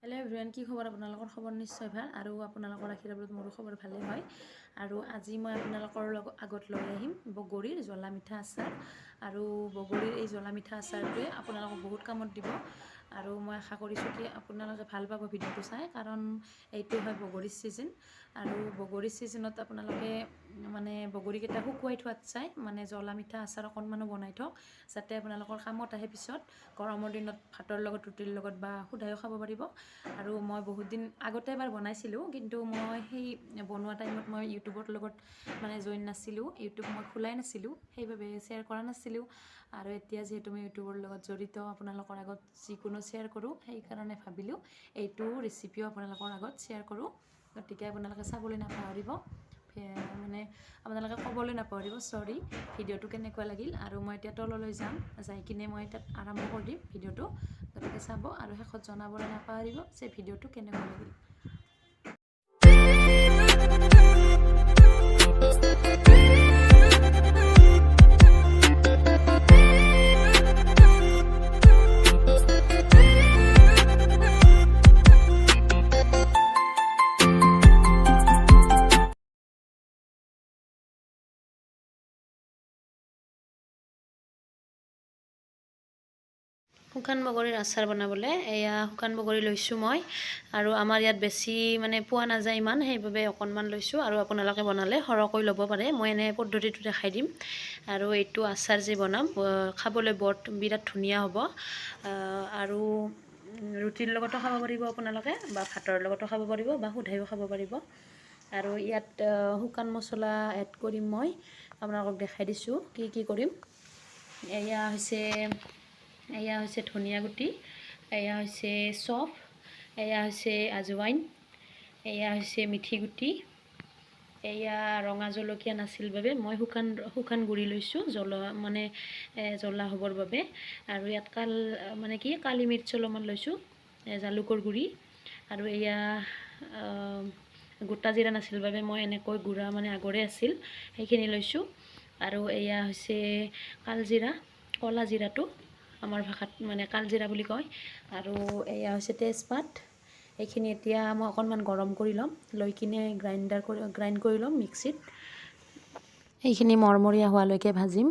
Hello' everyone, কি খবৰ? আপোনালোকৰ খবৰ নিশ্চয় ভাল আৰু আপোনালোকৰ আশীৰ্বাদত মোৰো খবৰ ভালেই হয়। আৰু আজি মই আপোনালোকৰ আগত লৈ আহিম বগৰীৰ জ্বলা মিঠা আচাৰ। আৰু বগৰীৰ এই জ্বলা মিঠা আচাৰটোৱে আপোনালোকক বহুত কামত দিব। আৰু মই আশা কৰিছোঁ কি আপোনালোকে ভাল পাব ভিডিঅ'টো চাই, কাৰণ এইটো হয় বগৰীৰ ছিজন। আৰু বগৰীৰ ছিজনত আপোনালোকে মানে বগৰীকেইটা শুকুৱাই থোৱাত চাই মানে জ্বলা মিঠা আচাৰ অকণমানো বনাই থওক, যাতে আপোনালোকৰ কামত আহে পিছত গৰমৰ দিনত ভাতৰ লগত, ৰুটিৰ লগত বা সুদায়ো খাব পাৰিব। আৰু মই বহুত দিন আগতে এবাৰ বনাইছিলোঁ, কিন্তু মই সেই বনোৱা টাইমত মই ইউটিউবৰ লগত মানে জইন নাছিলোঁ, ইউটিউব মই খোলাই নাছিলোঁ, সেইবাবে শ্বেয়াৰ কৰা নাছিলোঁ। আৰু এতিয়া যিহেতু মই ইউটিউবৰ লগত জড়িত, আপোনালোকৰ আগত যিকোনো শ্বেয়াৰ কৰোঁ, সেইকাৰণে ভাবিলোঁ এইটো ৰেচিপিও আপোনালোকৰ আগত শ্বেয়াৰ কৰোঁ। গতিকে আপোনালোকে চাবলৈ নাপাহৰিব, মানে আপোনালোকে ক'বলৈ নাপাহৰিব চৰি ভিডিঅ'টো কেনেকুৱা লাগিল। আৰু মই এতিয়া তললৈ যাম, যাই কিনে মই তাত আৰম্ভ কৰি দিম ভিডিঅ'টো। গতিকে চাব আৰু শেষত জনাবলৈ নাপাহৰিব যে ভিডিঅ'টো কেনেকুৱা লাগিল। শুকান বগৰীৰ আচাৰ বনাবলৈ এয়া শুকান বগৰী লৈছোঁ মই। আৰু আমাৰ ইয়াত বেছি মানে পোৱা নাযায় ইমান, সেইবাবে অকণমান লৈছোঁ। আৰু আপোনালোকে বনালে সৰহকৈ ল'ব পাৰে, মই এনে পদ্ধতিটো দেখাই দিম। আৰু এইটো আচাৰ যে বনাম খাবলৈ বিৰাট ধুনীয়া হ'ব। আৰু ৰুটিৰ লগতো খাব পাৰিব আপোনালোকে, বা ভাতৰ লগতো খাব পাৰিব, বা সুদায়ো খাব পাৰিব। আৰু ইয়াত শুকান মছলা এড কৰিম মই, আপোনালোকক দেখাই দিছোঁ কি কি কৰিম। এয়া হৈছে ধনিয়া গুটি, এয়া হৈছে চফ, এয়া হৈছে আজৱাইন, এয়া হৈছে মিঠি গুটি, এয়া ৰঙা জলকীয়া নাছিল বাবে মই শুকান গুড়ি লৈছোঁ, জ্বলা হ'বৰ বাবে। আৰু ইয়াত কালি মিৰ্চ অলপমান লৈছোঁ, জালুকৰ গুড়ি। আৰু এয়া গোটা জিৰা নাছিল বাবে মই এনেকৈ গুড়া আগৰে আছিল সেইখিনি লৈছোঁ। আৰু এয়া হৈছে কালজিৰা, ক'লা জিৰাটো আমাৰ ভাষাত কালজিৰা বুলি কয়। আৰু এয়া হৈছে তেজপাত। এইখিনি এতিয়া মই অকণমান গৰম কৰি ল'ম, লৈ কিনে গ্ৰাইণ্ড কৰি ল'ম মিক্সিত। এইখিনি মৰমৰীয়া হোৱালৈকে ভাজিম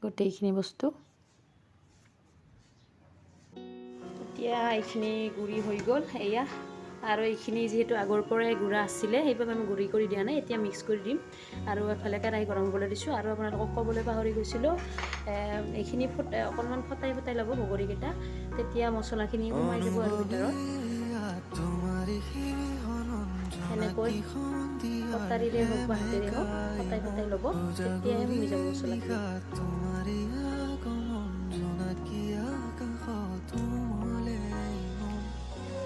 গোটেইখিনি বস্তু। এতিয়া এইখিনি গুড়ি হৈ গ'ল এয়া। আৰু এইখিনি যিহেতু আগৰ পৰাই গুড়া আছিলে, সেইবাবে আমি গুড়ি কৰি দিয়া নাই, এতিয়া মিক্স কৰি দিম। আৰু এফালে কেৰাহী গৰম হ'বলৈ দিছোঁ। আৰু আপোনালোকক ক'বলৈ পাহৰি গৈছিলোঁ, এইখিনি অকণমান ফটাই ল'ব বগৰীকেইটা, তেতিয়া মছলাখিনি সোমাই যাব আৰু ভিতৰত। সেনেকৈ কটাৰীৰে হওক বা হাতেৰে হওক ফটাই ল'ব, তেতিয়াহে সোমাই যাব মছলাখিনি।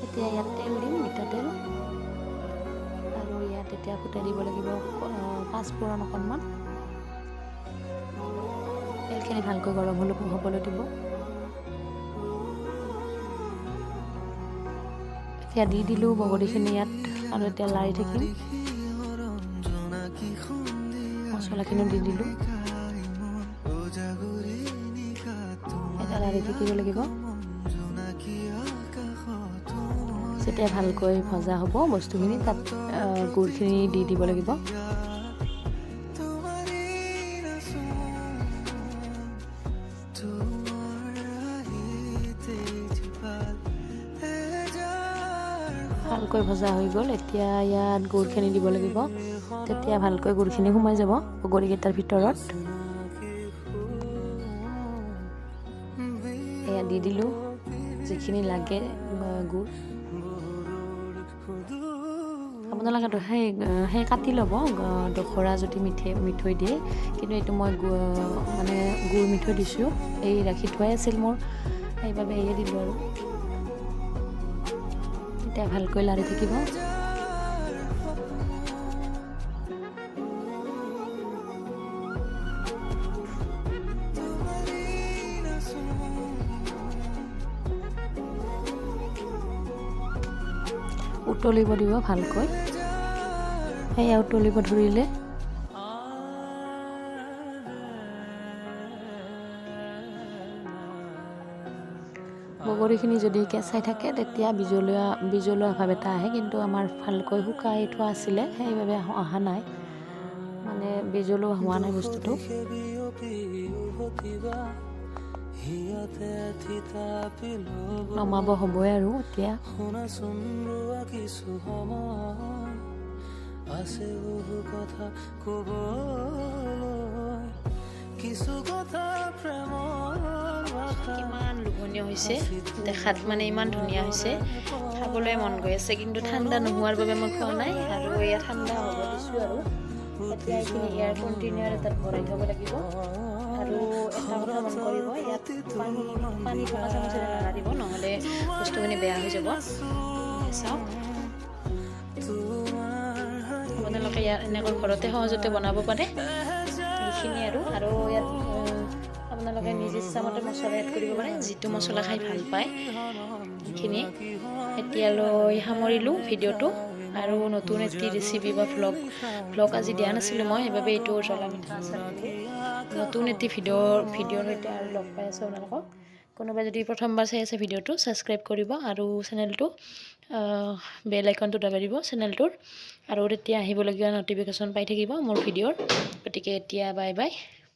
এতিয়া ইয়াত তেল দিম, মিঠাতেল। আৰু ইয়াত এতিয়া ফুটাই দিব লাগিব পাঁচফোৰণ অকণমান। তেলখিনি ভালকৈ গৰম হ'বলৈ দিব। এতিয়া দি দিলোঁ বগৰীখিনি ইয়াত, আৰু এতিয়া লাৰি থাকিম। মছলাখিনিও দি দিলোঁ, এতিয়া লাৰি থাকিব লাগিব। যেতিয়া ভালকৈ ভজা হ'ব বস্তুখিনি, তাত গুড়খিনি দি দিব লাগিব। ভালকৈ ভজা হৈ গ'ল, এতিয়া ইয়াত গুড়খিনি দিব লাগিব, তেতিয়া ভালকৈ গুড়খিনি সোমাই যাব বগৰীকেইটাৰ ভিতৰত। এয়া দি দিলোঁ যিখিনি লাগে গুড়। আপোনালোকে সেই কাটি ল'ব দখৰা যদি মিঠৈ দিয়ে, কিন্তু এইটো মই গুড় মিঠৈ দিছোঁ, এই ৰাখি থোৱাই আছিল মোৰ, সেইবাবে এয়ে দিলোঁ। আৰু এতিয়া ভালকৈ লাৰি থাকিব। উতলিব দিব ভালকৈ, সেয়া উতলিব ধৰিলে বগৰী বগৰীখিনি যদি কেঁচাই থাকে তেতিয়া বিজলুৱা ভাৱ এটা আহে, কিন্তু আমাৰ ভালকৈ শুকাই থোৱা আছিলে সেইবাবে অহা নাই, মানে বিজলুৱা হোৱা নাই বস্তুটো। নমাব হ'বই আৰু এতিয়া। কিমান লোভনীয় হৈছে দেখাত, মানে ইমান ধুনীয়া হৈছে, খাবলৈ মন গৈ আছে, কিন্তু ঠাণ্ডা নোহোৱাৰ বাবে মই খোৱা নাই। আৰু ইয়াত ঠাণ্ডা হ'ব দিছোঁ আৰু এতিয়া এইখিনি এয়াৰ কণ্টেইনাৰ এটাত ভৰাই থ'ব লাগিব। আৰু এটা কথা মন কৰিব, ইয়াত পানী থকা চামুচেৰে নালাৰিব, নহ'লে বস্তুখিনি বেয়া হৈ যাব। চাওক, আপোনালোকে ইয়াত এনেকৈ ঘৰতে সহজতে বনাব পাৰে এইখিনি। আৰু ইয়াত আপোনালোকে নিজ ইচ্ছামতে মছলা এড কৰিব পাৰে, যিটো মছলা খাই ভাল পায় সেইখিনি। এতিয়ালৈ সামৰিলোঁ ভিডিঅ'টো, আৰু নতুন এটি ৰেচিপি বা ভ্লগ আজি দিয়া নাছিলোঁ মই, সেইবাবে এইটো জ্বলা মিঠা আচাৰ দিলোঁ। নতুন এটি ভিডিঅ'ৰ সৈতে আৰু লগ পাই আছোঁ আপোনালোকক। কোনোবাই যদি প্ৰথমবাৰ চাই আছে ভিডিঅ'টো, ছাবস্ক্ৰাইব কৰিব আৰু চেনেলটো বেল আইকনটো দবাই দিব চেনেলটোৰ, আৰু তেতিয়া আহিবলগীয়া ন'টিফিকেশ্যন পাই থাকিব মোৰ ভিডিঅ'ৰ। গতিকে এতিয়া বাই বাই।